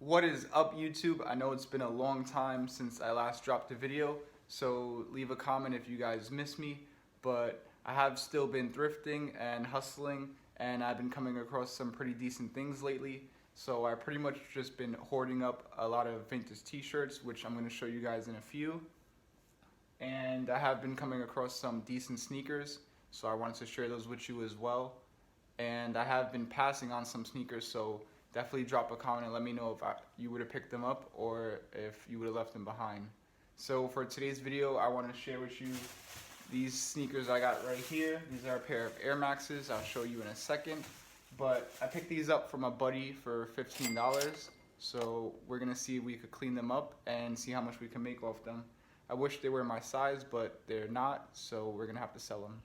What is up, YouTube? I know it's been a long time since I last dropped a video, so leave a comment if you guys miss me, but I have still been thrifting and hustling, and I've been coming across some pretty decent things lately. So I pretty much just been hoarding up a lot of vintage t-shirts, which I'm going to show you guys in a few. And I have been coming across some decent sneakers, so I wanted to share those with you as well. And I have been passing on some sneakers, so definitely drop a comment and let me know if you would have picked them up or if you would have left them behind. So for today's video, I want to share with you these sneakers I got right here. These are a pair of Airmaxes. I'll show you in a second. But I picked these up from a buddy for $15. So we're going to see if we could clean them up and see how much we can make off them. I wish they were my size, but they're not, so we're going to have to sell them.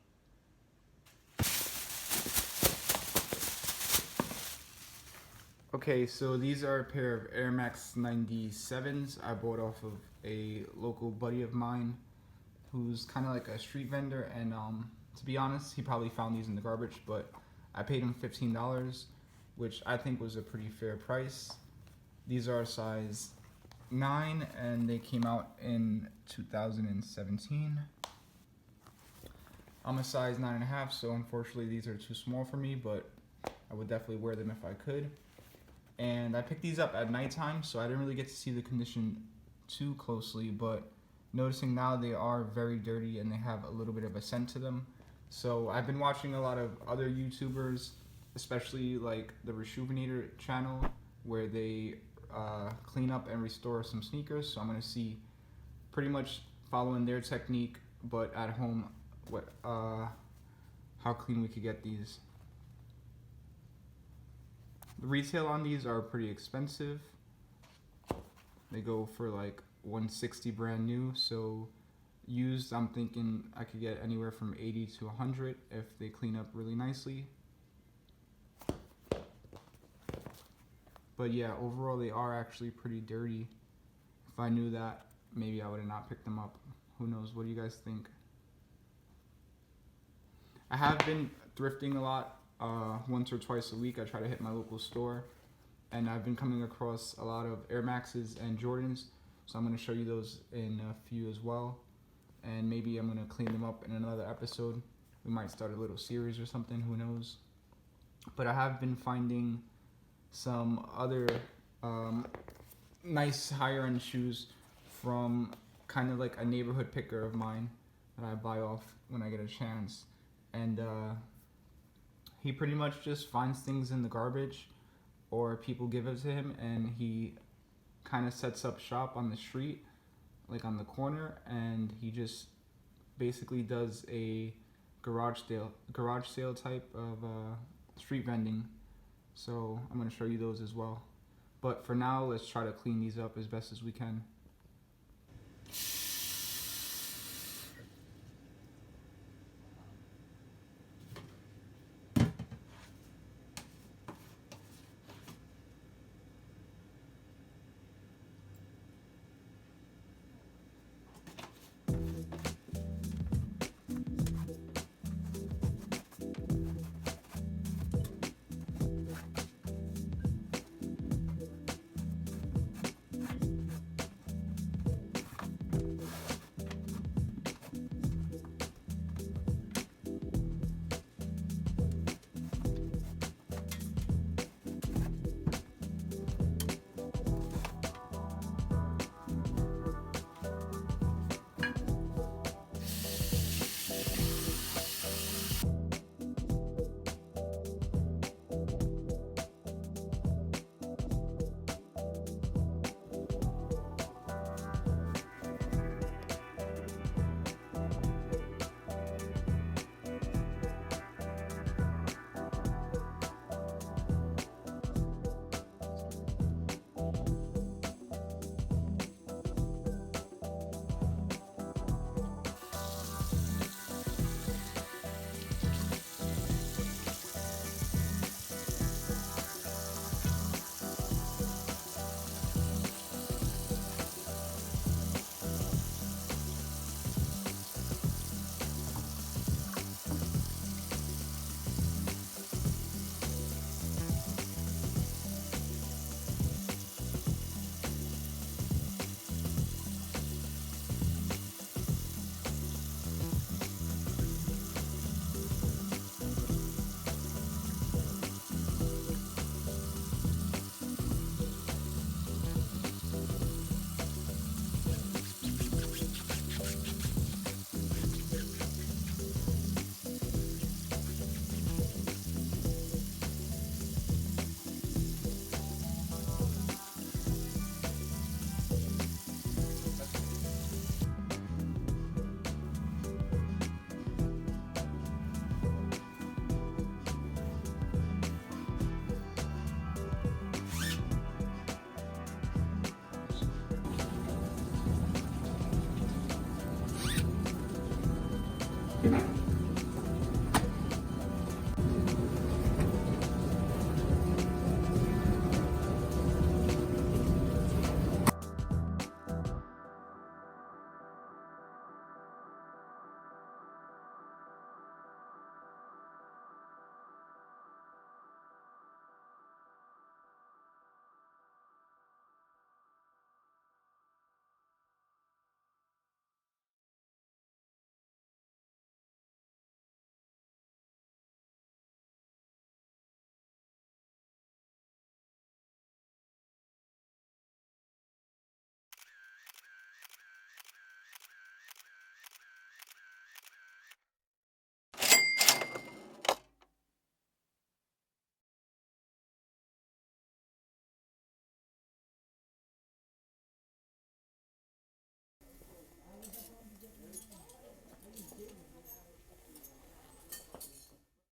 Okay, so these are a pair of Air Max 97s I bought off of a local buddy of mine who's kind of like a street vendor, and to be honest, he probably found these in the garbage, but I paid him $15, which I think was a pretty fair price. These are a size 9 and they came out in 2017. I'm a size 9.5, so unfortunately these are too small for me, but I would definitely wear them if I could. And I picked these up at nighttime, so I didn't really get to see the condition too closely, but noticing now they are very dirty and they have a little bit of a scent to them. So I've been watching a lot of other YouTubers, especially like the Rejuvenator channel, where they clean up and restore some sneakers. So I'm going to see, pretty much following their technique, but at home, how clean we could get these. The retail on these are pretty expensive. They go for like $160 brand new, so used I'm thinking I could get anywhere from $80 to $100 if they clean up really nicely. But yeah, overall they are actually pretty dirty. If I knew that, maybe I would have not picked them up. Who knows? What do you guys think? I have been thrifting a lot. Once or twice a week I try to hit my local store, and I've been coming across a lot of Air Maxes and Jordans, so I'm going to show you those in a few as well, and maybe I'm going to clean them up in another episode. We might start a little series or something, who knows. But I have been finding some other nice higher end shoes from kind of like a neighborhood picker of mine that I buy off when I get a chance, and he pretty much just finds things in the garbage or people give it to him, and he kind of sets up shop on the street, like on the corner, and he just basically does a garage sale type of street vending. So I'm going to show you those as well. But for now, let's try to clean these up as best as we can. you.